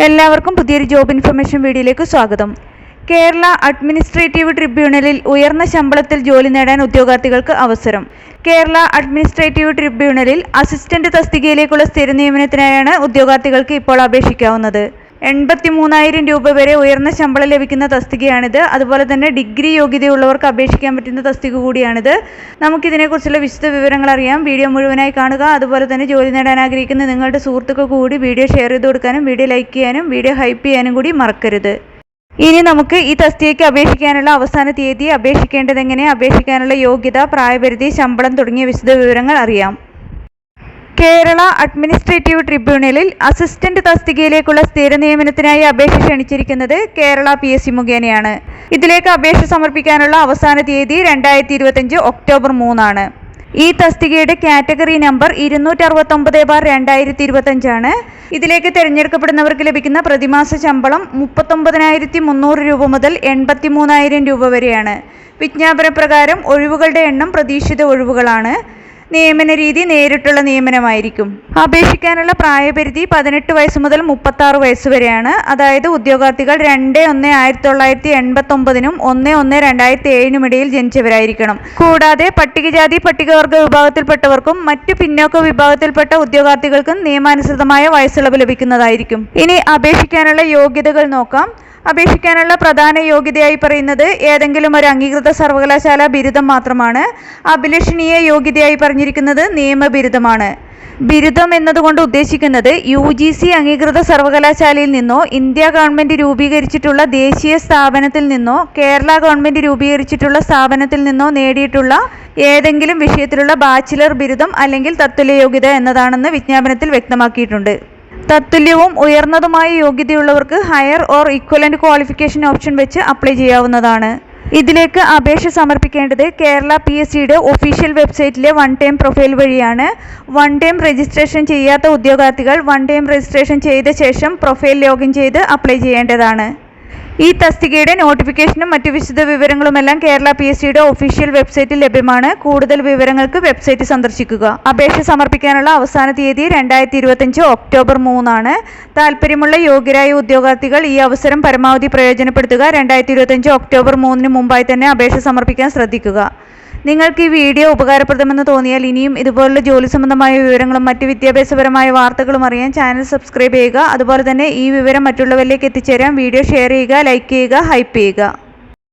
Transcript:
എല്ലാവർക്കും പുതിയൊരു job information വീഡിയോയിലേക്ക് സ്വാഗതം. കേരള അഡ്മിനിസ്ട്രേറ്റീവ് ട്രിബ്യൂണലിൽ ഉയർന്ന ശമ്പളത്തിൽ ജോലി നേടാൻ ഉദ്യോഗാർത്ഥികൾക്ക് അവസരം. കേരള അഡ്മിനിസ്ട്രേറ്റീവ് ട്രിബ്യൂണലിൽ അസിസ്റ്റന്റ് തസ്തികയിലേക്കുള്ള സ്ഥിര നിയമനത്തിനായാണ് ഉദ്യോഗാർത്ഥികൾക്ക് ഇപ്പോൾ അപേക്ഷിക്കാവുന്നത്. 83,000 രൂപ വരെ ഉയർന്ന ശമ്പളം ലഭിക്കുന്ന തസ്തികയാണിത്. അതുപോലെ തന്നെ ഡിഗ്രി യോഗ്യതയുള്ളവർക്ക് അപേക്ഷിക്കാൻ പറ്റുന്ന തസ്തിക കൂടിയാണിത്. നമുക്കിതിനെക്കുറിച്ചുള്ള വിശദ വിവരങ്ങൾ അറിയാം. വീഡിയോ മുഴുവനായി കാണുക. അതുപോലെ തന്നെ ജോലി നേടാൻ ആഗ്രഹിക്കുന്ന നിങ്ങളുടെ സുഹൃത്തുക്കൾക്ക് കൂടി വീഡിയോ ഷെയർ ചെയ്ത് കൊടുക്കാനും വീഡിയോ ലൈക്ക് ചെയ്യാനും വീഡിയോ ഹൈപ്പ് ചെയ്യാനും കൂടി മറക്കരുത്. ഇനി നമുക്ക് ഈ തസ്തികയ്ക്ക് അപേക്ഷിക്കാനുള്ള അവസാന തീയതി, അപേക്ഷിക്കേണ്ടതെങ്ങനെ, അപേക്ഷിക്കാനുള്ള യോഗ്യത, പ്രായപരിധി, ശമ്പളം തുടങ്ങിയ വിശദ വിവരങ്ങൾ അറിയാം. കേരള അഡ്മിനിസ്ട്രേറ്റീവ് ട്രിബ്യൂണലിൽ അസിസ്റ്റന്റ് തസ്തികയിലേക്കുള്ള സ്ഥിര നിയമനത്തിനായി അപേക്ഷ ക്ഷണിച്ചിരിക്കുന്നത് കേരള PSC മുഖേനയാണ്. ഇതിലേക്ക് അപേക്ഷ സമർപ്പിക്കാനുള്ള അവസാന തീയതി 2025 ഒക്ടോബർ 3 ആണ്. ഈ തസ്തികയുടെ കാറ്റഗറി നമ്പർ 269/2025 ആണ്. ഇതിലേക്ക് തിരഞ്ഞെടുക്കപ്പെടുന്നവർക്ക് ലഭിക്കുന്ന പ്രതിമാസ ശമ്പളം 39,300 രൂപ മുതൽ 83,000 രൂപ വരെയാണ്. വിജ്ഞാപന പ്രകാരം ഒഴിവുകളുടെ എണ്ണം പ്രതീക്ഷിത ഒഴിവുകളാണ്. നിയമന രീതി നേരിട്ടുള്ള നിയമനമായിരിക്കും. അപേക്ഷിക്കാനുള്ള പ്രായപരിധി 18 വയസ്സ് മുതൽ 36 വയസ്സ് വരെയാണ്. അതായത് ഉദ്യോഗാർത്ഥികൾ 2/1/1989 1/1/2007 ഇടയിൽ ജനിച്ചവരായിരിക്കണം. കൂടാതെ പട്ടികജാതി പട്ടികവർഗ വിഭാഗത്തിൽപ്പെട്ടവർക്കും മറ്റ് പിന്നോക്ക വിഭാഗത്തിൽപ്പെട്ട ഉദ്യോഗാർത്ഥികൾക്കും നിയമാനുസൃതമായ വയസ്സിളവ് ലഭിക്കുന്നതായിരിക്കും. ഇനി അപേക്ഷിക്കാനുള്ള യോഗ്യതകൾ നോക്കാം. അപേക്ഷിക്കാനുള്ള പ്രധാന യോഗ്യതയായി പറയുന്നത് ഏതെങ്കിലും ഒരു അംഗീകൃത സർവകലാശാല ബിരുദം മാത്രമാണ്. അഭിലഷണീയ യോഗ്യതയായി പറഞ്ഞിരിക്കുന്നത് നിയമബിരുദമാണ്. ബിരുദം എന്നതുകൊണ്ട് ഉദ്ദേശിക്കുന്നത് UGC അംഗീകൃത സർവകലാശാലയിൽ നിന്നോ ഇന്ത്യ ഗവൺമെൻറ് രൂപീകരിച്ചിട്ടുള്ള ദേശീയ സ്ഥാപനത്തിൽ നിന്നോ കേരള ഗവൺമെൻറ് രൂപീകരിച്ചിട്ടുള്ള സ്ഥാപനത്തിൽ നിന്നോ നേടിയിട്ടുള്ള ഏതെങ്കിലും വിഷയത്തിലുള്ള ബാച്ചിലർ ബിരുദം അല്ലെങ്കിൽ തത്തുല്യ യോഗ്യത എന്നതാണെന്ന് വിജ്ഞാപനത്തിൽ വ്യക്തമാക്കിയിട്ടുണ്ട്. തത്തുല്യവും ഉയർന്നതുമായ യോഗ്യതയുള്ളവർക്ക് higher or equivalent qualification option വെച്ച് അപ്ലൈ ചെയ്യാവുന്നതാണ്. ഇതിലേക്ക് അപേക്ഷ സമർപ്പിക്കേണ്ടത് കേരള PSCയുടെ ഒഫീഷ്യൽ വെബ്സൈറ്റിലെ വൺ ടൈം പ്രൊഫൈൽ വഴിയാണ്. വൺ ടൈം രജിസ്ട്രേഷൻ ചെയ്യാത്ത ഉദ്യോഗാർത്ഥികൾ വൺ ടൈം രജിസ്ട്രേഷൻ ചെയ്ത ശേഷം പ്രൊഫൈൽ ലോഗിൻ ചെയ്ത് അപ്ലൈ ചെയ്യേണ്ടതാണ്. ഈ തസ്തികയുടെ നോട്ടിഫിക്കേഷനും മറ്റു വിശദ വിവരങ്ങളുമെല്ലാം കേരള PSCയുടെ ഒഫീഷ്യൽ വെബ്സൈറ്റിൽ ലഭ്യമാണ്. കൂടുതൽ വിവരങ്ങൾക്ക് വെബ്സൈറ്റ് സന്ദർശിക്കുക. അപേക്ഷ സമർപ്പിക്കാനുള്ള അവസാന തീയതി 2025 ഒക്ടോബർ 3 ആണ്. താല്പര്യമുള്ള യോഗ്യരായ ഉദ്യോഗാർത്ഥികൾ ഈ അവസരം പരമാവധി പ്രയോജനപ്പെടുത്തുക. 2025 ഒക്ടോബർ 3 മുമ്പായി തന്നെ അപേക്ഷ സമർപ്പിക്കാൻ ശ്രദ്ധിക്കുക. നിങ്ങൾക്ക് ഈ വീഡിയോ ഉപകാരപ്രദമെന്ന് തോന്നിയാൽ ഇനിയും ഇതുപോലുള്ള ജോലി സംബന്ധമായ വിവരങ്ങളും മറ്റ് വിദ്യാഭ്യാസപരമായ വാർത്തകളും അറിയാൻ ചാനൽ സബ്സ്ക്രൈബ് ചെയ്യുക. അതുപോലെ തന്നെ ഈ വിവരം മറ്റുള്ളവരിലേക്ക് എത്തിച്ചേരാൻ വീഡിയോ ഷെയർ ചെയ്യുക, ലൈക്ക് ചെയ്യുക, ഹൈപ്പ് ചെയ്യുക.